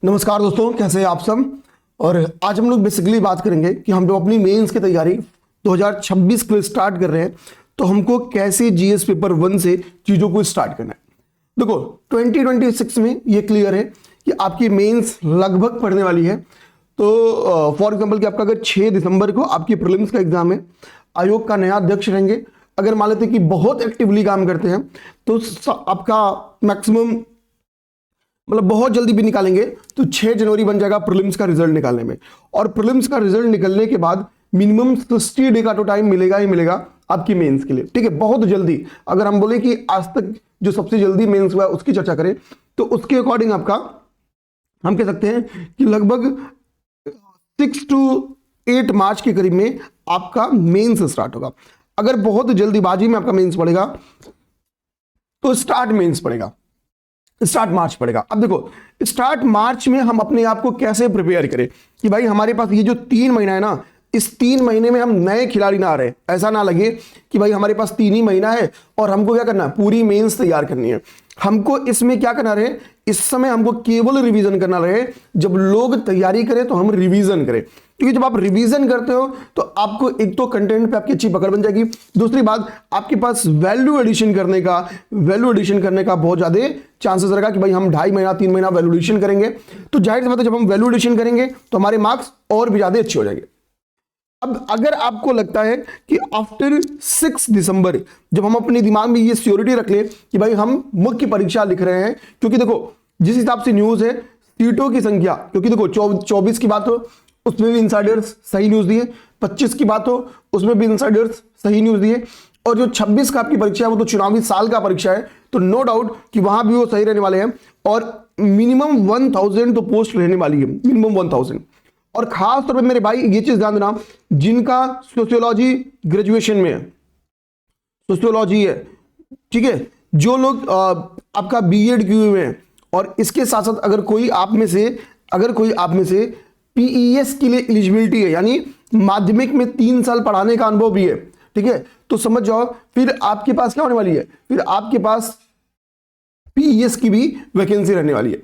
नमस्कार दोस्तों, कैसे हैं आप सब। और आज हम लोग बेसिकली बात करेंगे कि हम जब अपनी मेंस की तैयारी 2026 के लिए स्टार्ट कर रहे हैं तो हमको कैसे जीएस पेपर 1 से चीज़ों को स्टार्ट करना है। देखो 2026 में ये क्लियर है कि आपकी मेंस लगभग पढ़ने वाली है। तो फॉर एग्जांपल कि आपका अगर 6 दिसंबर को आपकी प्रीलिम्स का एग्जाम है, आयोग का नया अध्यक्ष रहेंगे। अगर मान लेते हैं कि बहुत एक्टिवली काम करते हैं तो आपका मैक्सिमम मतलब बहुत जल्दी भी निकालेंगे तो 6 जनवरी बन जाएगा प्रीलिम्स का रिजल्ट निकालने में। और प्रीलिम्स का रिजल्ट निकलने के बाद मिनिमम 60 डे का तो टाइम मिलेगा ही मिलेगा आपकी मेंस के लिए, ठीक है। बहुत जल्दी, अगर हम बोले कि आज तक जो सबसे जल्दी मेंस हुआ है उसकी चर्चा करें तो उसके अकॉर्डिंग आपका हम कह सकते हैं कि लगभग 6 to 8 मार्च के करीब में आपका मेंस स्टार्ट होगा। अगर बहुत जल्दीबाजी में आपका मेंस पड़ेगा तो स्टार्ट मेंस पड़ेगा, स्टार्ट मार्च पड़ेगा। अब देखो स्टार्ट मार्च में हम अपने आप को कैसे प्रिपेयर करें कि भाई हमारे पास ये जो 3 महीना है ना, इस 3 महीने में हम नए खिलाड़ी ना आ रहे, ऐसा ना लगे कि भाई हमारे पास 3 ही महीना है और हमको क्या करना है, पूरी मेंस तैयार करनी है। हमको इसमें क्या करना रहे, इस समय हमको केवल रिवीजन करना रहे। जब लोग तैयारी करें तो हम रिवीजन करें, क्योंकि जब आप रिवीजन करते हो तो आपको एक तो कंटेंट पे आपकी अच्छी पकड़ बन जाएगी, दूसरी बात आपके पास वैल्यू एडिशन करने का बहुत ज्यादा चांसेस रहेगा कि भाई हम 2.5 महीना 3 महीना वैल्यू एडिशन करेंगे। तो जाहिर सी बात है जब हम वैल्यू एडिशन करेंगे तो हमारे मार्क्स और भी ज्यादा अच्छे हो जाएंगे। अब अगर आपको लगता है कि आफ्टर 6 दिसंबर जब हम अपने दिमाग में ये श्योरिटी रख लें कि भाई हम मुख्य परीक्षा लिख रहे हैं, क्योंकि देखो जिस हिसाब से न्यूज है सीटों की संख्या, क्योंकि देखो 24 की बात हो उसमें भी इनसाइडर्स सही न्यूज दिए, 25 की बात हो उसमें भी इनसाइडर्स सही न्यूज दिए, और जो 26 का आपकी परीक्षा है वो तो चुनावी साल का परीक्षा है, तो नो डाउट कि वहां भी वो सही रहने वाले हैं। और मिनिमम 1000 तो पोस्ट रहने वाली है, मिनिमम 1000। और खास तौर पे मेरे भाई ये चीज ध्यान देना, जिनका सोशियोलॉजी ग्रेजुएशन में है, सोशियोलॉजी है, ठीक है, जो लोग आपका बीएड किए हुए हैं, और इसके साथ साथ अगर कोई आप में से पीईएस के लिए एलिजिबिलिटी है, यानी माध्यमिक में 3 साल पढ़ाने का अनुभव भी है, ठीक है, तो समझ जाओ फिर आपके पास क्या होने वाली है, फिर आपके पास पीईएस की भी वैकेंसी रहने वाली है।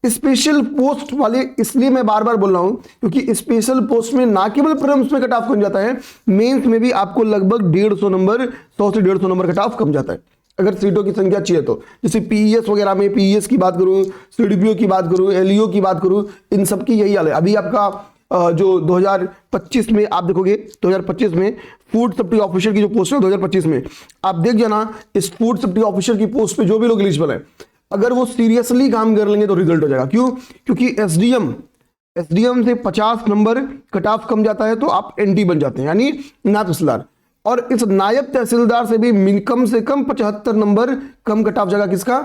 स्पेशल पोस्ट वाले इसलिए मैं बार बार बोल रहा हूं क्योंकि स्पेशल पोस्ट में ना केवल प्रीलिम्स में कट ऑफ कम जाता है, मेंस में भी आपको लगभग 150 नंबर, 100 से 150 नंबर कट ऑफ कम जाता है अगर सीटों की संख्या अच्छी है तो। जैसे पीईएस वगैरह में, पीईएस की बात करूं, सीडीपीओ की बात करूं, एलईओ की बात करूं, इन सब की यही हाल है। अभी आपका जो 2025 में आप देखोगे, 2025 में फूड सेफ्टी ऑफिसर की जो पोस्ट है 2025 में आप देख जाना, इस फूड सेफ्टी ऑफिसर की पोस्ट पे जो भी लोग एलिजिबल है अगर वो सीरियसली काम कर लेंगे तो रिजल्ट हो जाएगा। क्यों? क्योंकि एसडीएम से 50 नंबर कट ऑफ कम जाता है तो आप एनटी बन जाते हैं, यानी नायब तहसीलदार। और इस नायब तहसीलदार से भी कम से कम 75 नंबर कम कट ऑफ जाएगा किसका,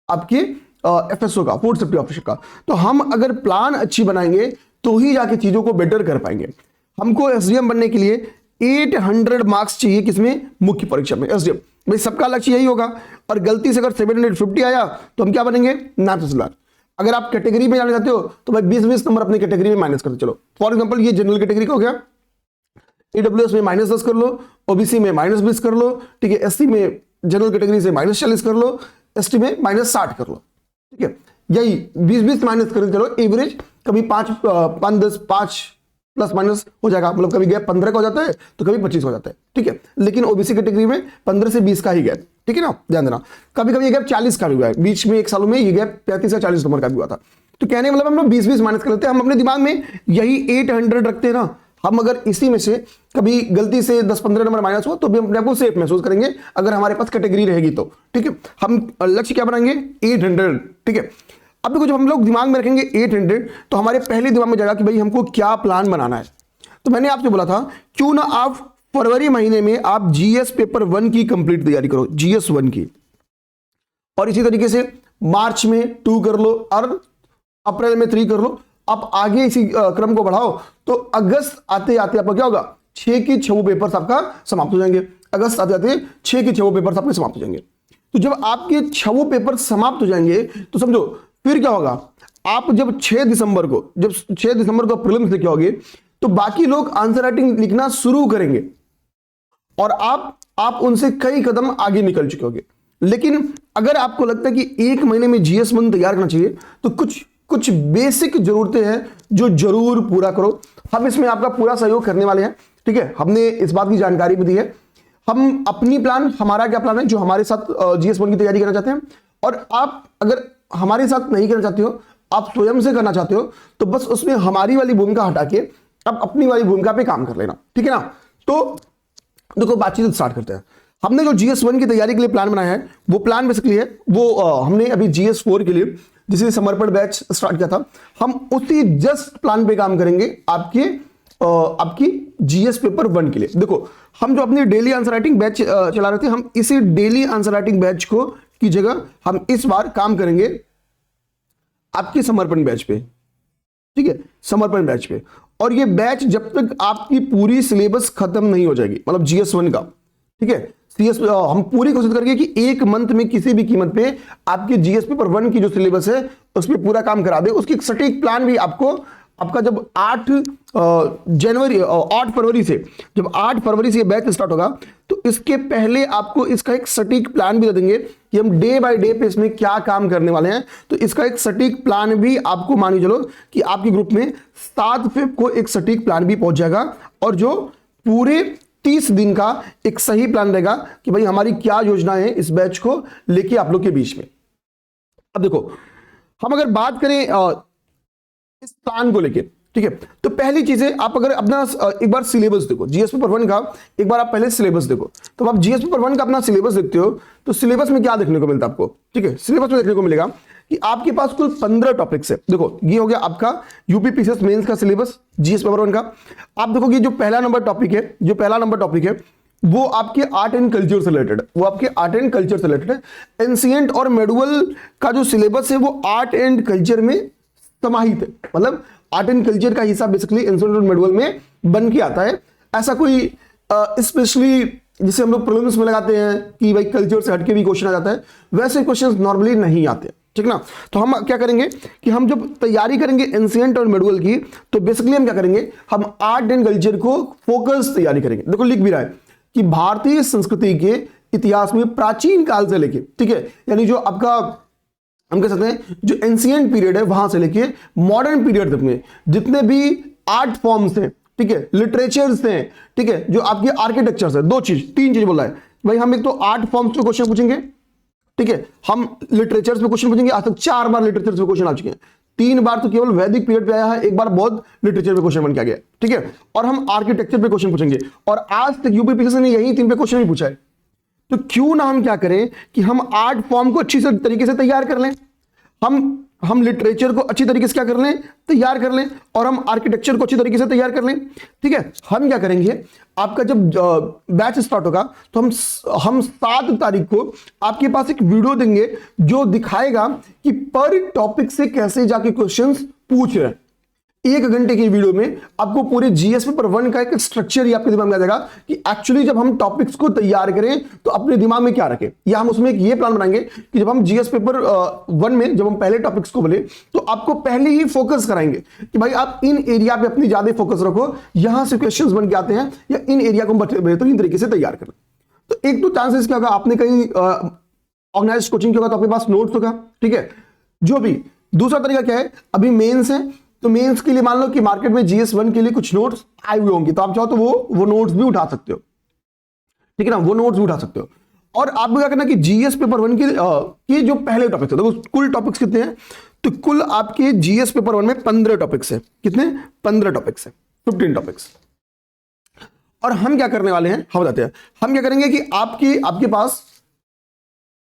आपके एफएसओ का, फूड सेफ्टी ऑफिसर का। तो हम अगर प्लान अच्छी बनाएंगे तो ही जाके चीजों को बेटर कर पाएंगे। हमको एसडीएम बनने के लिए 800 मार्क्स चाहिए, किसमें, मुख्य परीक्षा में एसडीएम। भाई सबका लक्ष्य यही होगा, और गलती से अगर 750 आया तो हम क्या बनेंगे, नायब तहसीलदार। अगर आप कैटेगरी में जाना चाहते हो तो भाई 20-20 नंबर अपनी कैटेगरी में माइनस करते चलो। फॉर एग्जांपल ये जनरल कैटेगरी का हो गया, ईडब्ल्यूएस में -10 कर लो, ओबीसी में -20 कर लो, ठीक है, एससी में जनरल कैटेगरी से -40 कर लो, एसटी में -60 कर लो, ठीक है। यही 20-20 माइनस करते चलो, एवरेज कभी 5 प्लस माइनस हो जाएगा, मतलब कभी गैप 15 का हो जाता है तो कभी 25 हो जाता है, ठीक है। लेकिन ओबीसी कैटेगरी में 15 से 20 का ही गैप, ठीक है ना, ध्यान देना। कभी कभी ये गैप 40 का भी हुआ है, बीच में एक सालों में ये गैप 35 या 40 नंबर का भी हुआ था। तो कहने का मतलब हम लोग 20-20 माइनस कर लेते हैं, हम अपने दिमाग में यही 800 रखते हैं ना। हम अगर इसी में से कभी गलती से 10-15 नंबर माइनस हो तो भी हम अपने आप को सेफ महसूस करेंगे, अगर हमारे पास कैटेगरी रहेगी तो, ठीक है। हम लक्ष्य क्या बनाएंगे, 800, ठीक है। अब देखो जब हम लोग दिमाग में रखेंगे 800 तो हमारे पहले दिमाग में जाएगा कि भाई हमको क्या प्लान बनाना है। तो मैंने आपसे बोला था क्यों ना आप फरवरी महीने में आप जीएस पेपर 1 की कंप्लीट तैयारी करो, जीएस 1 की, और इसी तरीके से मार्च में 2 कर लो और अप्रैल में 3 कर लो। आप आगे इसी क्रम को बढ़ाओ तो अगस्त आते आते आपका क्या होगा, 6 की 6 पेपर्स आपका समाप्त हो जाएंगे। अगस्त आते आते 6 की 6 पेपर्स आपके समाप्त हो जाएंगे। तो जब आपके 6 पेपर समाप्त हो जाएंगे तो समझो फिर क्या होगा, आप जब 6 दिसंबर को प्रीलिम्स लिखे होगे तो बाकी लोग आंसर राइटिंग लिखना शुरू करेंगे और आप उनसे कई कदम आगे निकल चुके होगे। लेकिन अगर आपको लगता है कि एक महीने में GS1 तैयार करना चाहिए तो कुछ कुछ बेसिक जरूरतें हैं जो जरूर पूरा करो। हम इसमें आपका पूरा सहयोग करने वाले हैं, ठीक है। हमने इस बात की जानकारी भी दी है। हम अपनी प्लान, हमारा क्या प्लान है जो हमारे साथ GS1 की तैयारी करना चाहते हैं, और आप अगर हमारे साथ नहीं करना चाहते हो, आप स्वयं से करना चाहते हो, तो बस उसमें हमारी वाली भूमिका हटा के आप अपनी वाली भूमिका पे काम कर लेना, ठीक है ना। तो देखो बातचीत स्टार्ट करते हैं। हमने जो GS1 की तैयारी के लिए प्लान बनाया है वो प्लान बेसिकली है वो हमने अभी GS4 के लिए जिसे समर्पण बैच स्टार्ट किया था, हम उसी जस्ट प्लान पे काम करेंगे आपकी GS पेपर 1 के लिए। देखो हम जो अपनी डेली आंसर राइटिंग बैच चला रहे थे, हम इसी डेली आंसर राइटिंग बैच को की जगह हम इस बार काम करेंगे आपके समर्पण बैच पे, ठीक है, समर्पण बैच पे। और ये बैच जब तक आपकी पूरी सिलेबस खत्म नहीं हो जाएगी, मतलब GS1 का, ठीक है, हम पूरी कोशिश करेंगे कि एक मंथ में किसी भी कीमत पे आपके GS पेपर 1 की जो सिलेबस है उस पर पूरा काम करा दे। उसकी सटीक प्लान भी आपका जब 8 फरवरी से जब 8 फरवरी से ये बैच स्टार्ट होगा तो इसके पहले आपको इसका एक सटीक प्लान भी दे देंगे कि हम डे बाय डे पे इसमें क्या काम करने वाले हैं। तो इसका एक सटीक प्लान भी आपको मान चलो कि आपके ग्रुप में 7 फेब को एक सटीक प्लान भी पहुंच जाएगा, और जो पूरे 30 दिन का एक सही प्लान रहेगा कि भाई हमारी क्या योजना है इस बैच को लेके आप लोग के बीच में। अब देखो हम अगर बात करें इस प्लान को लेके, ठीक है, तो पहली चीज है आप अगर अपना एक बार सिलेबस देखो GS पेपर 1 का, एक बार आप पहले सिलेबस देखो। तो आप GS पेपर 1 का अपना सिलेबस देखते हो तो सिलेबस में क्या देखने को मिलता है आपको, ठीक है, सिलेबस में देखने को मिलेगा कि आपके पास कुल 15 टॉपिक्स है। देखो ये हो गया आपका यूपी पीसीएस मेंस का सिलेबस GS पेपर 1 का। आप देखोगे जो पहला नंबर टॉपिक है वो आपके आर्ट एंड कल्चर से रिलेटेड, है। एंशिएंट और मेडुअल का जो सिलेबस है वो आर्ट एंड कल्चर में समाहित है, मतलब आर्ट एंड कल्चर का हिस्सा बेसिकली एंशिएंट और मेडुअल में बन के आता है। ऐसा कोई स्पेशली जिसे हम लोग प्रीलिम्स में लगाते हैं कि भाई कल्चर से हटके भी क्वेश्चन आ जाता है, वैसे क्वेश्चंस नॉर्मली नहीं आते, ठीक ना। तो हम क्या करेंगे कि हम जब तैयारी करेंगे एंशिएंट और मेडुअल की, तो बेसिकली हम क्या करेंगे, हम आर्ट एंड कल्चर को फोकस तैयारी करेंगे। देखो लिख भी रहा है कि भारतीय संस्कृति के इतिहास में प्राचीन काल से लेके, ठीक है, यानी जो आपका हम कह सकते हैं जो एंशिएंट पीरियड है वहां से लेके मॉडर्न पीरियड तक में जितने भी आर्ट फॉर्म्स हैं, ठीक है, लिटरेचर्स हैं, ठीक है, जो आपके आर्किटेक्चर्स है, 3 चीज बोल रहा है भाई। हम एक तो आर्ट फॉर्म्स पे क्वेश्चन पूछेंगे, ठीक है, हम लिटरेचर्स पे क्वेश्चन पूछेंगे। आज तक 4 बार लिटरेचर्स पे क्वेश्चन आ चुके हैं, 3 बार तो केवल वैदिक पीरियड पे आया है, एक बार बौद्ध लिटरेचर पे क्वेश्चन बन के आ गया, ठीक है। और हम आर्किटेक्चर पे क्वेश्चन पूछेंगे, और आज तक यूपी पीसीएस ने यही 3 पे क्वेश्चन भी पूछा है। तो क्यों ना हम क्या करें कि हम आर्ट फॉर्म को अच्छी तरीके से तैयार कर लें, हम लिटरेचर को अच्छी तरीके से क्या कर लें, तैयार कर लें, और हम आर्किटेक्चर को अच्छी तरीके से तैयार कर लें, ठीक है। हम क्या करेंगे, आपका जब बैच स्टार्ट होगा तो हम 7 तारीख को आपके पास एक वीडियो देंगे जो दिखाएगा कि पर टॉपिक से कैसे जाके क्वेश्चंस पूछ रहे हैं। 1 घंटे की वीडियो में आपको पूरे GS पेपर 1 का एक स्ट्रक्चर ही आपके दिमाग में आ जाएगा कि एक्चुअली जब हम टॉपिक्स को तैयार करें तो अपने दिमाग में क्या रखें, या हम उसमें एक ये प्लान बनाएंगे कि जब हम GS पेपर 1 में जब हम पहले टॉपिक्स को बोले तो आपको पहले ही फोकस कराएंगे कि भाई आप इन एरिया पे अपनी ज्यादा फोकस रखो, यहां से क्वेश्चन बन के आते हैं, या इन एरिया को बेहतरीन तरीके से तैयार करें। तो एक तो चांसेस क्या होगा, आपने कहीं ऑर्गेनाइज कोचिंग किया होगा तो आपके पास नोट्स होगा, ठीक है, जो भी। दूसरा तरीका क्या है, अभी मेंस है तो मेंस के लिए मान लो कि मार्केट में GS1 के लिए कुछ नोट्स आए हुए होंगे, तो आप चाहो तो वो नोट्स भी उठा सकते हो, ठीक है ना, वो नोट्स भी उठा सकते हो। और आपको क्या करना कि GS पेपर 1 के जो पहले टॉपिक्स है, देखो कुल टॉपिक्स कितने हैं, तो कुल आपके GS पेपर 1 में 15 टॉपिक्स है। कितने? 15 टॉपिक्स है, 15 टॉपिक्स। और हम क्या करने वाले हैं हम बताते हैं। हम क्या करेंगे कि आपके पास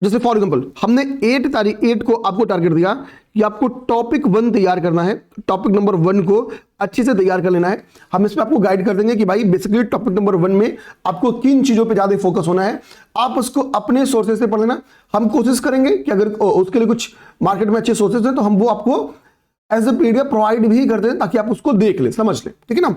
जैसे फॉर एग्जांपल हमने 8 को आपको टारगेट दिया कि आपको टॉपिक 1 तैयार करना है, टॉपिक नंबर 1 को अच्छे से तैयार कर लेना है। हम इसमें आपको गाइड कर देंगे कि भाई बेसिकली टॉपिक नंबर 1 में आपको किन चीजों पे ज्यादा फोकस होना है, आप उसको अपने सोर्सेज से पढ़ लेना। हम कोशिश करेंगे कि अगर उसके लिए कुछ मार्केट में अच्छे सोर्सेज हैं तो हम वो आपको एज ए पीडीएफ प्रोवाइड भी कर दें ताकि आप उसको देख ले, समझ ले, ठीक है ना।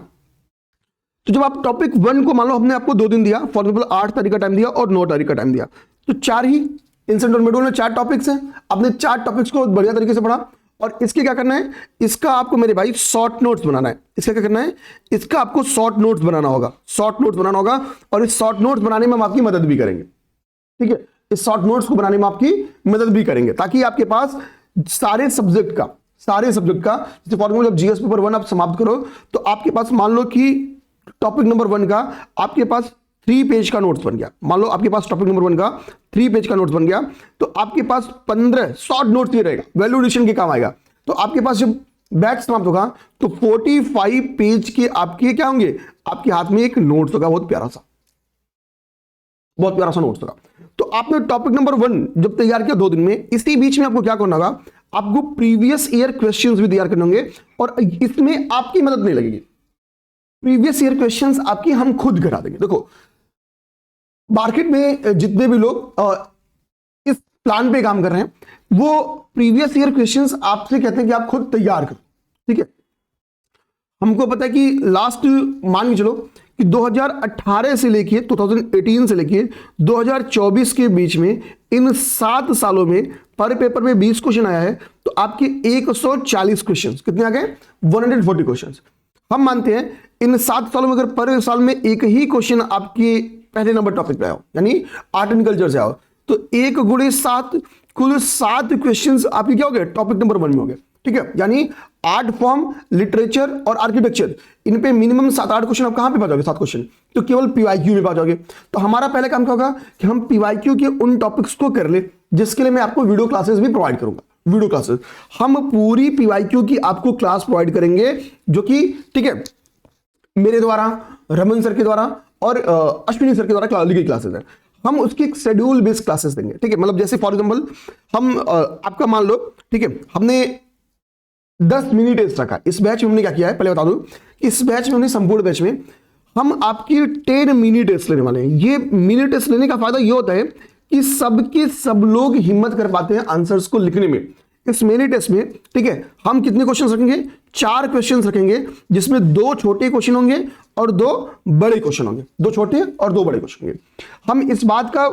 तो जब आप टॉपिक 1 को मान लो हमने आपको 2 दिन दिया, फॉर एग्जाम्पल 8 तारीख का टाइम दिया और 9 तारीख का टाइम दिया, तो 4 ही इंसेंट और मेडुअल में 4 टॉपिक्स हैं। आपने 4 टॉपिक्स को बढ़िया तरीके से पढ़ा, और इसके क्या करना है, इसका आपको मेरे भाई शॉर्ट नोट्स बनाना है। इसका क्या करना है, इसका आपको शॉर्ट नोट्स बनाना होगा, और इस शॉर्ट नोट्स बनाने में हम आपकी मदद भी करेंगे, ठीक है। इस शॉर्ट नोट्स को बनाने में आपकी मदद भी करेंगे, ताकि आपके पास सारे सब्जेक्ट का जैसे फॉर एग्जांपल जब जीएस पेपर 1 आप समाप्त करो तो आपके पास मान लो कि टॉपिक नंबर 1 का आपके पास 3 पेज का नोट्स बन गया। मान लो आपके पास टॉपिक नंबर 1 का 3 पेज का नोट्स बन गया, तो आपके पास 15 शॉर्ट नोट्स ये रहेगा, वैल्यू एडिशन के काम आएगा। तो आपके पास जब बैच समाप्त होगा तो 45 पेज के आपके क्या होंगे, आपके हाथ में एक नोट्स होगा, बहुत प्यारा सा नोट्स होगा। तो आपने टॉपिक नंबर 1 जब तैयार किया 2 दिन में, इसी बीच में आपको क्या करना होगा, आपको प्रीवियस ईयर क्वेश्चंस भी तैयार करने होंगे, और इसमें आपकी मदद नहीं लगेगी। प्रीवियस ईयर क्वेश्चंस आपकी हम खुद करा देंगे। देखो मार्केट में जितने भी लोग इस प्लान पे काम कर रहे हैं, वो प्रीवियस ईयर क्वेश्चंस आपसे कहते हैं कि आप खुद तैयार करो, ठीक है। हमको पता है कि लास्ट मान के चलो कि 2018 से लेके 2018 से लेके 2024 के बीच में इन 7 सालों में पर पेपर में 20 क्वेश्चन आया है, तो आपके 140 क्वेश्चन कितने आ गए, 140 क्वेश्चन। हम मानते हैं इन 7 सालों में अगर पर साल में एक ही क्वेश्चन आपके पहले नंबर टॉपिक पे आया हो, यानी आर्ट एंड कल्चर से आओ, तो 1 × 7 कुल 7 क्वेश्चंस आपके क्या हो गए, टॉपिक नंबर 1 में हो गए, ठीक है। यानी आर्ट फॉर्म, लिटरेचर और आर्किटेक्चर, इन पे मिनिमम 7-8 क्वेश्चन आप कहां पे पा जाओगे, 7 क्वेश्चन तो केवल पीवाईक्यू में पा जाओगे। तो हमारा पहले काम क्या होगा कि हम पीवाईक्यू के उन टॉपिक्स को कर ले जिसके लिए मैं आपको वीडियो क्लासेस भी प्रोवाइड करूंगा। वीडियो क्लासेस हम पूरी पीवाईक्यू की आपको क्लास प्रोवाइड करेंगे, जो कि ठीक है मेरे द्वारा, रमन सर के द्वारा और अश्विनी सर के द्वारा ली गई क्लासेस है। हम उसकी एक शेड्यूल बेस्ड क्लासेस देंगे, ठीक है। मतलब जैसे फॉर एग्जांपल हम आपका मान लो, ठीक है, हमने 10 मिनी टेस्ट रखा। इस बैच में हमने क्या किया है, पहले बता दूं कि इस बैच में हमने संपूर्ण बैच में हम आपकी 10 मिनी टेस्ट लेने वाले हैं। ये मिनी टेस्ट लेने का फायदा ये होता है कि सब लोग हिम्मत कर पाते हैं आंसर्स को लिखने में। इस मिनी टेस्ट में, ठीक है, हम कितने क्वेश्चन रखेंगे, 4 क्वेश्चन रखेंगे, जिसमें 2 छोटे क्वेश्चन होंगे और 2 बड़े क्वेश्चन होंगे, 2 छोटे और 2 बड़े क्वेश्चन होंगे। हम इस बात का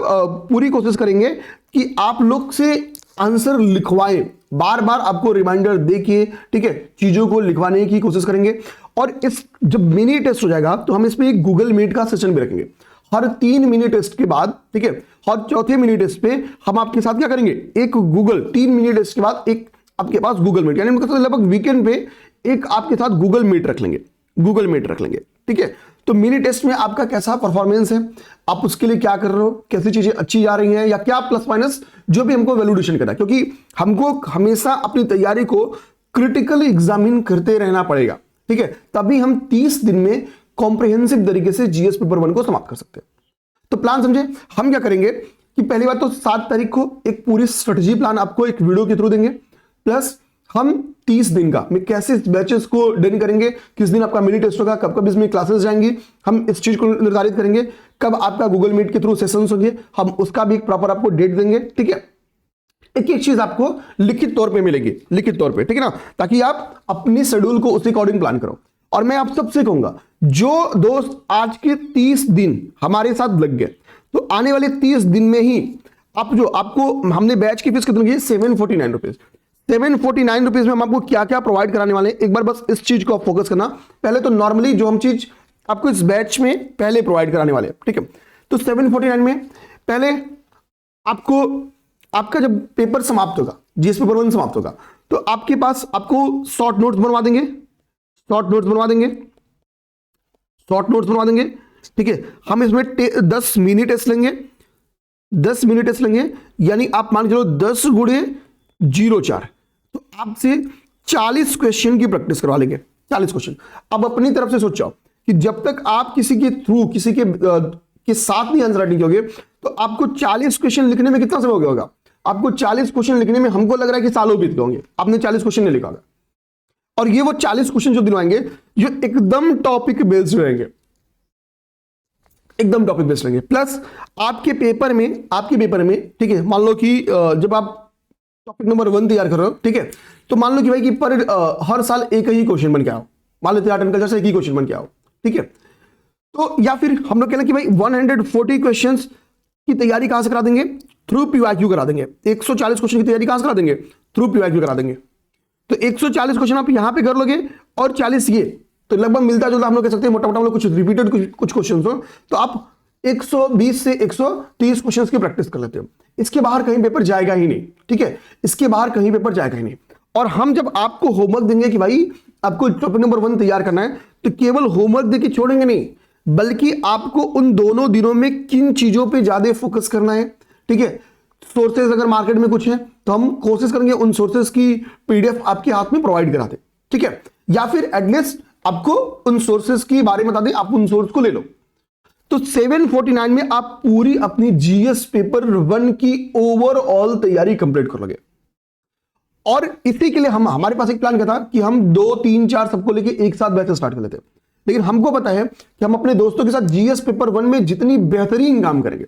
पूरी कोशिश करेंगे कि आप लोग से आंसर लिखवाएं, बार बार आपको रिमाइंडर देके, ठीक है, चीजों को लिखवाने की कोशिश करेंगे। और इस जब मिनी टेस्ट हो जाएगा तो हम इसमें एक गूगल मीट का सेशन भी रखेंगे हर 3 मिनी टेस्ट के बाद, ठीक है। और चौथे मिनी टेस्ट पे हम आपके साथ क्या करेंगे, एक गूगल 3 मिनी टेस्ट के बाद एक आपके पास गूगल मीट, यानी लगभग वीकेंड पे एक आपके साथ गूगल मीट रख लेंगे, ठीक है। तो मिनी टेस्ट में आपका कैसा परफॉर्मेंस है, आप उसके लिए क्या कर रहे हो, कैसी चीजें अच्छी जा रही हैं या क्या प्लस माइनस, जो भी हमको वैल्यूडेशन करना है, क्योंकि हमको हमेशा अपनी तैयारी को क्रिटिकली एग्जामिन करते रहना पड़ेगा, ठीक है। तभी हम 30 दिन में कॉम्प्रिहेंसिव तरीके से जीएस पेपर 1 को समाप्त कर सकते हैं। तो प्लान समझे, हम क्या करेंगे कि पहली बात तो 7 तारीख को एक पूरी स्ट्रेटजी प्लान आपको एक वीडियो के थ्रू देंगे, प्लस हम 30 दिन का मैं कैसे बैचेस को डन करेंगे, किस दिन आपका मिनी टेस्ट होगा, कब कब इसमें क्लासेस जाएंगी, हम इस चीज को निर्धारित करेंगे, कब आपका गूगल मीट के थ्रू सेशंस होंगे, हम उसका भी एक प्रॉपर आपको डेट देंगे, ठीक है। एक एक चीज आपको लिखित तौर पे मिलेगी, लिखित तौर पे, ठीक है ना, ताकि आप अपनी शेड्यूल को उसी अकॉर्डिंग प्लान करो। और मैं आप सबसे कहूंगा, जो दोस्त आज के 30 दिन हमारे साथ लग गए, तो आने वाले 30 दिन में ही आप जो आपको हमने बैच की फीस कितनी की, 749 रुपीज। 749 रुपीज में हम आपको क्या क्या प्रोवाइड कराने वाले हैं, एक बार बस इस चीज को आप फोकस करना। पहले तो नॉर्मली जो हम चीज आपको इस बैच में पहले प्रोवाइड कराने वाले हैं, ठीक है। तो 749 में पहले आपको आपका जब पेपर समाप्त होगा, जीएस पेपर 1 समाप्त होगा, तो आपके पास आपको शॉर्ट नोट्स बनवा देंगे, ठीक है। हम इसमें 10 मिनी टेस्ट लेंगे, यानी आप मान के चलो 10 × 0.4, तो आपसे 40 क्वेश्चन की प्रैक्टिस करवा लेंगे, 40 क्वेश्चन। अब अपनी तरफ से सोचो कि जब तक आप किसी के थ्रू, किसी के साथ नहीं आंसर राइटिंग करोगे, तो आपको 40 क्वेश्चन लिखने में कितना समय हो गया होगा, आपको 40 क्वेश्चन लिखने में हमको लग रहा है कि सालों बीत गए होंगे, आपने 40 क्वेश्चन नहीं लिखा होगा। और ये वो 40 क्वेश्चन जो दिलवाएंगे जो एकदम टॉपिक बेस्ड रहेंगे, प्लस आपके पेपर में, ठीक है, मान लो कि जब आप टॉपिक नंबर 1 तैयार कर रहे हो, ठीक है, तो मान लो कि भाई कि पर हर साल एक ही क्वेश्चन बन के आओ, मान लेते हैं आर्ट एंड कल्चर से एक ही क्वेश्चन बन के आओ, ठीक है। तो या फिर हम लोग कह रहे हैं कि भाई 140 क्वेश्चंस की तैयारी कहां से करा देंगे, थ्रू पीवाईक्यू करा देंगे। 140 क्वेश्चन की तैयारी कहां से करा देंगे, थ्रू पीवाईक्यू करा देंगे। तो 140 क्वेश्चन आप यहां पे कर लोगे और 40 ये, तो लगभग मिलता जुलता हम लोग कह सकते हैं, मोटा मोटा हम लोग कुछ रिपीटेड कुछ क्वेश्चन हो, तो आप 120 से 130 क्वेश्चंस की प्रैक्टिस कर लेते हो। इसके बाहर कहीं पेपर जाएगा ही नहीं, ठीक है, इसके बाहर कहीं पेपर जाएगा ही नहीं। और हम जब आपको होमवर्क देंगे कि भाई आपको टॉपिक नंबर 1 तैयार करना है, तो केवल होमवर्क देके छोड़ेंगे नहीं, बल्कि आपको उन दोनों दिनों में किन चीजों पे ज्यादा फोकस करना है, ठीक है। सोर्सेज अगर मार्केट में कुछ है तो हम कोशिश करेंगे उन सोर्सेज की पीडीएफ आपके हाथ में प्रोवाइड करा दे, ठीक है, या फिर एटलीस्ट आपको उन सोर्सेज के बारे में बता दें, आप उन सोर्स को ले लो। तो 749 में आप पूरी अपनी जीएस पेपर 1 की ओवरऑल तैयारी कंप्लीट कर लोगे। और इसी के लिए हमारे पास एक प्लान क्या था कि हम 2, 3, 4 सबको लेके एक साथ बैच स्टार्ट कर लेते हैं, लेकिन हमको पता है कि हम अपने दोस्तों के साथ जीएस पेपर 1 में जितनी बेहतरीन काम करेंगे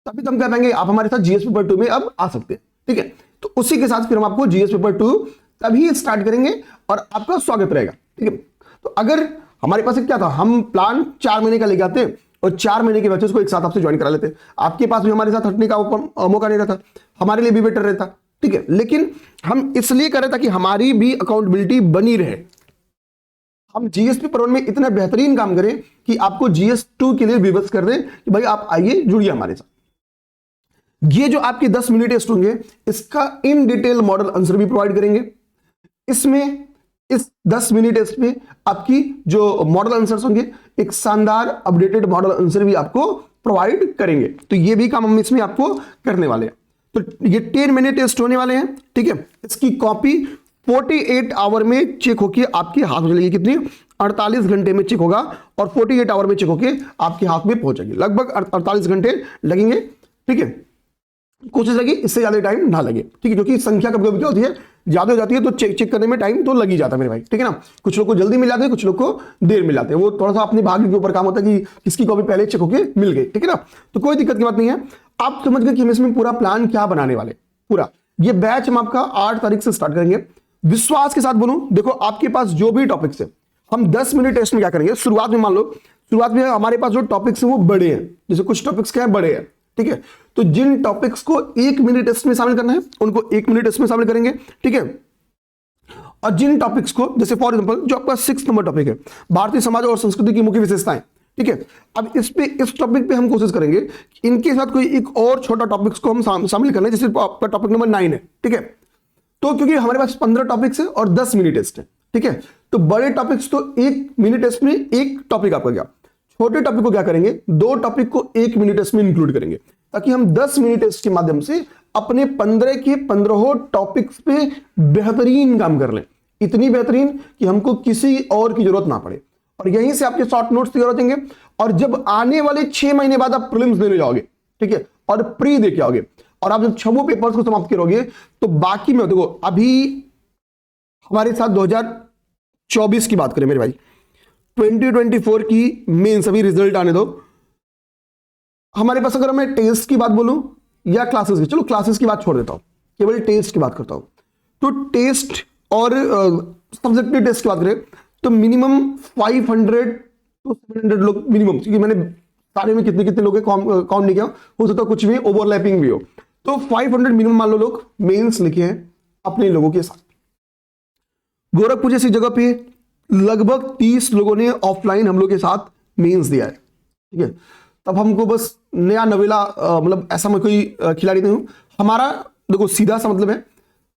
तभी तो हम कह पाएंगे आप हमारे साथ जीएस पेपर 2 में अब आ सकते हैं, ठीक है। तो उसी के साथ फिर हम आपको जीएस पेपर 2 तभी स्टार्ट करेंगे और आपका स्वागत रहेगा, ठीक है। तो अगर हमारे पास क्या था, हम प्लान 4 महीने का लेके आते हैं और 4 महीने के बैचेस को एक साथ आपसे ज्वाइन करा लेते हैं। आपके पास भी हमारे साथ हटने का मौका नहीं रहता, हमारे लिए भी बेटर रहता, ठीक है। लेकिन हम इसलिए कर रहे थे कि हमारी भी अकाउंटेबिलिटी बनी रहे, हम जीएस पेपर 1 में इतना बेहतरीन काम करें कि आपको जीएस 2 के लिए विवश कर दें कि भाई आप आइए जुड़िए हमारे साथ। ये जो आपके 10 मिनट टेस्ट होंगे इसका इन डिटेल मॉडल आंसर भी प्रोवाइड करेंगे। इसमें इस 10 मिनट टेस्ट में आपकी जो मॉडल आंसर्स होंगे एक शानदार अपडेटेड मॉडल आंसर भी आपको प्रोवाइड करेंगे। तो ये भी काम हम इसमें आपको करने वाले हैं। तो ये 10 मिनट टेस्ट होने वाले हैं, ठीक है। इसकी कॉपी 48 आवर में चेक होके आपके हाथ में चलेगी, कितनी 48 घंटे में चेक होगा और 48 आवर में चेक होके आपके हाथ में पहुंचेगी। लगभग 48 घंटे लगेंगे, ठीक है। कोशिश लगी इससे ज्यादा टाइम ना लगे, ठीक है, क्योंकि संख्या कभी कभी क्या होती है ज्यादा हो जाती है तो चेक करने में टाइम तो लग ही जाता है मेरे भाई, ठीक है ना। कुछ लोग को जल्दी मिल जाते हैं, कुछ लोग को देर मिल जाते हैं, वो थोड़ा सा अपने भाग्य के ऊपर काम होता है कि किसकी कॉपी पहले चेक होके मिल गई, ठीक है ना। तो कोई दिक्कत की बात नहीं है। आप समझ गए कि हम इसमें पूरा प्लान क्या बनाने वाले। पूरा ये बैच हम आपका 8 तारीख से स्टार्ट करेंगे। विश्वास के साथ बोलूं, देखो आपके पास जो भी टॉपिक्स है हम 10 मिनट टेस्ट में क्या करेंगे, शुरुआत में मान लो शुरुआत में हमारे पास जो टॉपिक्स हैं वो बड़े हैं, जैसे कुछ टॉपिक्स क्या है बड़े हैं, ठीक है। तो जिन टॉपिक्स को 1 मिनट टेस्ट में शामिल करना है उनको 1 मिनट टेस्ट में शामिल करेंगे, ठीक है। और जिन टॉपिक्स को, जैसे फॉर एग्जांपल जो आपका 6 नंबर टॉपिक है भारतीय समाज और संस्कृति की मुख्य विशेषताएं, ठीक है। अब इस टॉपिक पे हम कोशिश करेंगे कि इनके साथ कोई एक और छोटा टॉपिक्स को हम शामिल कर लें, जैसे आपका टॉपिक नंबर 9 है, ठीक है। तो क्योंकि हमारे पास 15 टॉपिक्स है और 10 मिनट टेस्ट है, ठीक है। तो बड़े टॉपिक्स तो 1 मिनट टेस्ट में एक टॉपिक आपका गया, छोटे टॉपिक को क्या करेंगे 2 टॉपिक को 1 मिनट टेस्ट में इंक्लूड करेंगे, ताकि हम 10 मिनट टेस्ट के माध्यम से अपने 15 के 15 टॉपिक्स पे बेहतरीन काम कर लें, इतनी बेहतरीन कि हमको किसी और की जरूरत ना पड़े। और यहीं से आपके शॉर्ट नोट्स तैयार हो जाएंगे और जब आने वाले 6 महीने बाद आप प्रीलिम्स देने जाओगे, ठीक है, और प्री देके आओगे और आप जब 6 पेपर्स को समाप्त करोगे तो बाकी में देखो, अभी हमारे साथ 2024 की बात करें मेरे भाई, 2024 की मेंस अभी रिजल्ट आने दो। हमारे पास अगर मैं टेस्ट की बात बोलूं या क्लासेस की, चलो क्लासेस की बात छोड़ देता हूं, केवल टेस्ट की बात करता हूं। तो टेस्ट और सब्जेक्टिव टेस्ट की बात करें तो मिनिमम 500 to 700 लोग मिनिमम, क्योंकि मैंने सारे में कितने कितने लोग काउंट नहीं किया, हो सकता कुछ भी ओवरलैपिंग भी हो, तो 500 मिनिमम मान लो लोग मेंस लिखे हैं अपने लोगों के साथ। गोरखपुर जैसी जगह पे लगभग 30 लोगों ने ऑफलाइन हम लोग के साथ मेंस दिया है, ठीक है। तब हमको बस नया नवेला मतलब ऐसा मैं कोई खिलाड़ी नहीं हूं, हमारा देखो सीधा सा मतलब है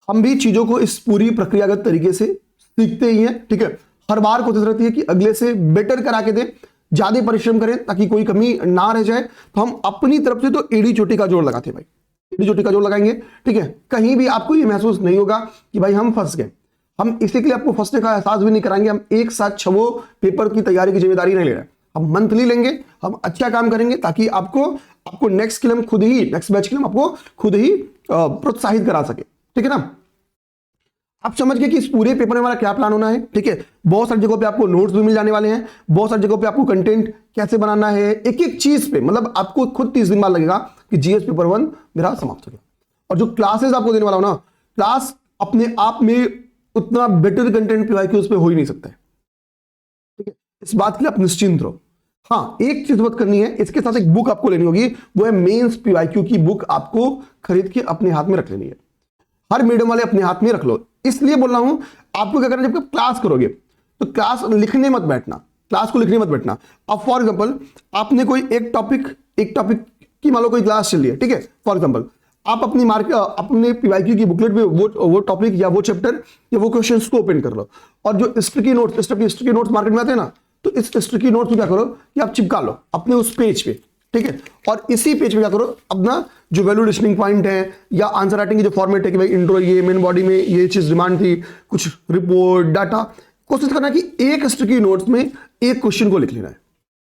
हम भी चीजों को इस पूरी प्रक्रियागत तरीके से सीखते ही हैं, ठीक है। हर बार कोशिश रहती है कि अगले से बेटर करा के दें, ज्यादा परिश्रम करें ताकि कोई कमी ना रह जाए। तो हम अपनी तरफ से तो एड़ी चोटी का जोड़ लगाते हैं भाई, एड़ी चोटी का जोड़ लगाएंगे, ठीक है। कहीं भी आपको ये महसूस नहीं होगा कि भाई हम फंस गए। हम इसी के लिए आपको फंसने का एहसास भी नहीं कराएंगे। हम एक साथ 6 पेपर की तैयारी की जिम्मेदारी नहीं ले रहे, हम मंथली लेंगे, हम अच्छा काम करेंगे ताकि आपको नेक्स्ट के लिए हम खुद ही, नेक्स्ट बैच के लिए हम आपको खुद ही प्रोत्साहित करा सके, ठीक है ना। आप समझ गए कि इस पूरे पेपर में हमारा क्या प्लान होना है, ठीक है। बहुत सारी जगहों पे आपको नोट्स भी मिल जाने वाले हैं, बहुत सारी जगहों पे आपको कंटेंट कैसे बनाना है, एक एक चीज पे, मतलब आपको खुद 30 दिन बाद लगेगा कि जीएस पेपर 1 मेरा समाप्त हो गया। और जो क्लासेस आपको देने वाला हो ना, क्लास अपने आप में उतना बेटर कंटेंट पीवाईक्यू उस पर हो ही नहीं सकता है, ठीक है। इस बात के लिए आप निश्चिंत रहो। हाँ, एक चीज बात करनी है, इसके साथ एक बुक आपको लेनी होगी, वो है मेंस पीवाईक्यू की बुक। आपको खरीद के अपने हाथ में रख लेनी है, हर मीडियम वाले अपने हाथ में रख लो। इसलिए बोल रहा हूं आपको क्या करना है, जब क्लास करोगे तो क्लास लिखने मत बैठना, क्लास को लिखने मत बैठना। अब फॉर एग्जांपल आपने कोई एक टॉपिक एक टॉपिक की मान लो कोई क्लास चल रही है, ठीक है, फॉर एग्जांपल आप अपनी अपने पीवाईक्यू की बुकलेट में वो टॉपिक या वो चैप्टर या वो क्वेश्चंस को ओपन कर लो, और जो स्टिकी नोट्स मार्केट में आते हैं ना, तो इस स्टिकी नोट्स में क्या करो कि आप चिपका लो अपने उस पेज पे, ठीक है, और इसी पेज पे क्या करो अपना जो वैल्यू लिस्टिंग पॉइंट है या आंसर राइटिंग की जो फॉर्मेट है कि भाई इंट्रो ये मेन बॉडी में ये चीज डिमांड थी, कुछ रिपोर्ट डाटा, कोशिश करना कि एक स्टिकी नोट्स में एक क्वेश्चन को लिख लेना है,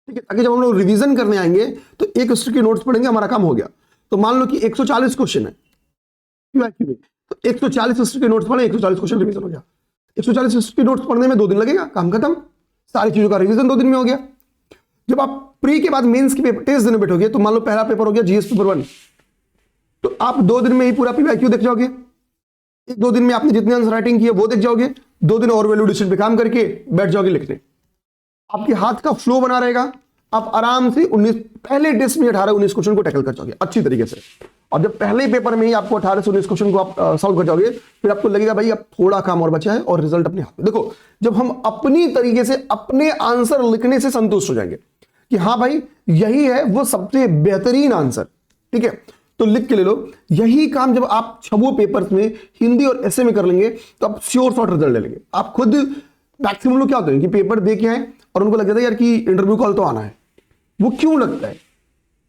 ठीक है, ताकि जब हम लोग रिवीजन करने आएंगे तो एक स्टिकी नोट्स पढ़ेंगे, हमारा काम हो गया। तो मान लो कि 140 क्वेश्चन है पीवाईक्यू में, तो 140 स्टिकी नोट्स पढ़े, 140 क्वेश्चन रिवीजन हो गया। 140 स्टिकी नोट्स पढ़ने में 2 दिन लगेगा, काम खत्म, सारी चीजों का रिवीजन 2 दिन में हो गया। जब आप प्री के बाद मेंस के पेपर टेस्ट देने बैठोगे, तो मान लो पहला पेपर हो गया जीएस पेपर 1, तो आप 2 दिन में ही पूरा पीवाईक्यू देख जाओगे, 1-2 दिन में आपने जितने आंसर राइटिंग की है वो देख जाओगे, 2 दिन और वैल्यू एडिशन पे काम करके बैठ जाओगे लिखने, आपके हाथ का फ्लो बना रहेगा, आप आराम से 19 पहले टेस्ट में 18-19 क्वेश्चन को टैकल कर जाओगे अच्छी तरीके से। और जब पहले पेपर में ही आपको 18 से 19 क्वेश्चन को आप सॉल्व कर जाओगे, फिर आपको लगेगा भाई अब थोड़ा काम और बचा है और रिजल्ट अपने हाथ में। देखो, जब हम अपनी तरीके से अपने आंसर लिखने से संतुष्ट हो जाएंगे कि हाँ भाई यही है वो सबसे बेहतरीन आंसर, ठीक है, तो लिख के ले लो। यही काम जब आप 6 पेपर्स में हिंदी और एसए में कर लेंगे तो आप श्योर शॉर्ट रिजल्ट ले लेंगे। आप खुद मैक्सिमम लोग क्या होते हैं कि पेपर दे के आए और उनको लग जाता है यार कि इंटरव्यू कॉल तो आना है। वो क्यों लगता है?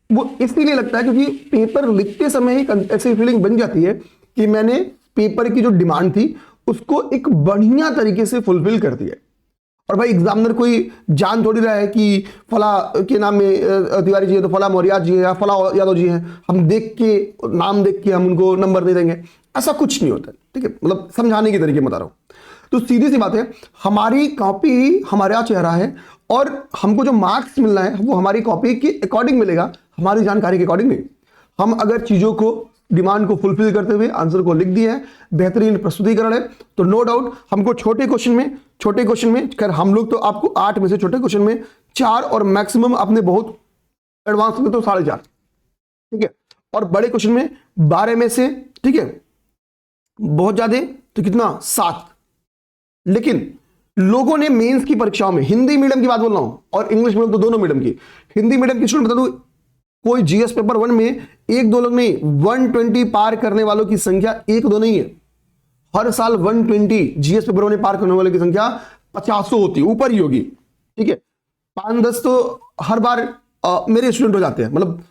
वो इसलिए लगता है क्योंकि पेपर लिखते समय ही ऐसी फीलिंग बन जाती है कि मैंने पेपर की जो डिमांड थी उसको एक बढ़िया तरीके से फुलफिल कर दिया। और भाई एग्जामिनर कोई जान थोड़ी रहा है कि फला के नाम में तिवारी जी है तो फला मौर्य जी है या फला यादव जी हैं, हम देख के नाम देख के हम उनको नंबर दे देंगे, ऐसा कुछ नहीं होता, ठीक है, मतलब समझाने के तरीके बता रहा हूं। तो सीधी सी बात है, हमारी कॉपी हमारा चेहरा है और हमको जो मार्क्स मिलना है वो हमारी कॉपी के अकॉर्डिंग मिलेगा, हमारी जानकारी के अकॉर्डिंग नहीं। हम अगर चीजों को डिमांड को फुलफिल करते हुए आंसर को लिख दिया है, बेहतरीन प्रस्तुतिकरण है, तो नो डाउट हमको छोटे क्वेश्चन में खैर हम लोग तो आपको 8 में से छोटे क्वेश्चन में 4 और मैक्सिमम आपने बहुत एडवांस में तो 4.5, ठीक है, और बड़े क्वेश्चन में 12 में से, ठीक है, बहुत ज्यादा तो कितना 7। लेकिन लोगों ने मेंस की परीक्षाओं में, हिंदी मीडियम की बात बोल रहा हूं और इंग्लिश मीडियम तो दोनों मीडियम की, हिंदी मीडियम की स्टूडेंट बता दूं, कोई जीएस पेपर 1 में 1-2 लोग नहीं, 120 पार करने वालों की संख्या 1-2 नहीं है। हर साल 120 जीएस पेपर 1 में पार करने वालों की संख्या 50 होती, ऊपर ही होगी, ठीक है। 5-10 तो हर बार मेरे स्टूडेंट हो जाते हैं, मतलब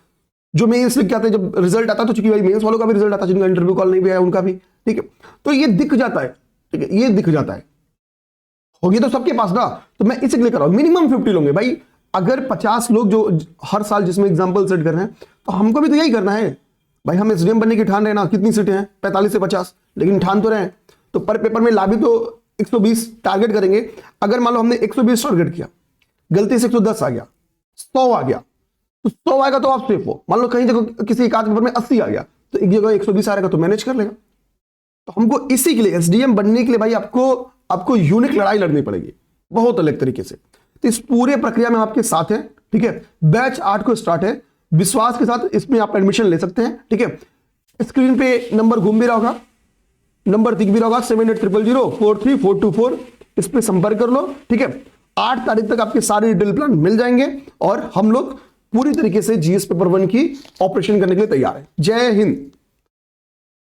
जो मेंस लिख के आते हैं, जब रिजल्ट आता है तो चूंकि भाई मेंस वालों का भी रिजल्ट आता है, जिनका इंटरव्यू कॉल नहीं भी आया उनका भी, ठीक है, तो ये दिख जाता है, ठीक है, ये दिख जाता है, होगी तो सबके पास ना। तो मैं इसे क्लिक कर रहा हूं, मिनिमम 50 लोग भाई, अगर 50 लोग जो हर साल जिसमें एग्जाम्पल सेट कर रहे हैं, तो हमको भी तो यही करना है भाई। हम एसडीएम बनने की ठान रहे हैं ना, कितनी सीटें हैं 45 से 50, लेकिन ठान तो रहे हैं, तो पर पेपर में ला भी तो 120 टारगेट करेंगे। अगर मान लो हमने 120 टारगेट किया, गलती से 110 आ गया, 100 आ गया, तो 100 आएगा तो आप सेफ हो। मान लो कहीं जगह किसी एक आध पेपर में 80 आ गया, तो एक जगह 120 आएगा तो मैनेज कर लेगा। तो हमको इसी के लिए एसडीएम बनने के लिए भाई आपको यूनिक लड़ाई लड़नी पड़ेगी बहुत अलग तरीके से। तो इस पूरे प्रक्रिया में आपके साथ है, ठीक है। बैच 8 को स्टार्ट है, विश्वास के साथ इसमें आप एडमिशन ले सकते हैं, ठीक है। स्क्रीन पे नंबर घूम भी रहा होगा, नंबर दिख भी रहा होगा 7800043424, इस पे संपर्क कर लो, ठीक है। 8 तारीख तक आपके सारे डिटेल प्लान मिल जाएंगे और हम लोग पूरी तरीके से जीएस पेपर 1 की ऑपरेशन करने के लिए तैयार है। जय हिंद।